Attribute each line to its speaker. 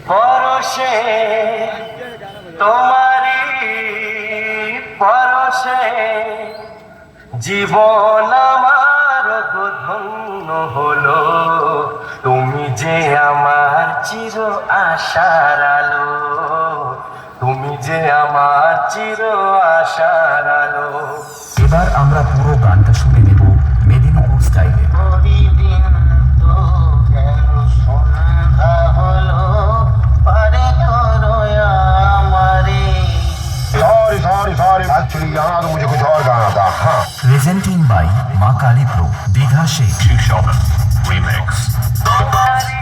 Speaker 1: পরশে তোমারি পরশে জীবন আমার ধন্য হলো, তুমি যে আমার চির আশার আলো, তুমি যে আমার চির আশার আলো।
Speaker 2: এবার আমরা পুরো গানটা শুনে নেব মেদিনীপুর স্টাইলে।
Speaker 1: প্রতিদিন তো কেন সন্ধ্যা হলো, পারে করো আমারে।
Speaker 3: सॉरी एक्चुअली यहाँ तो मुझे कुछ और गाना था। हाँ,
Speaker 2: প্রেজেন্টিং বাই মা কালী প্রো, দীঘা শেখ।
Speaker 1: তোমারি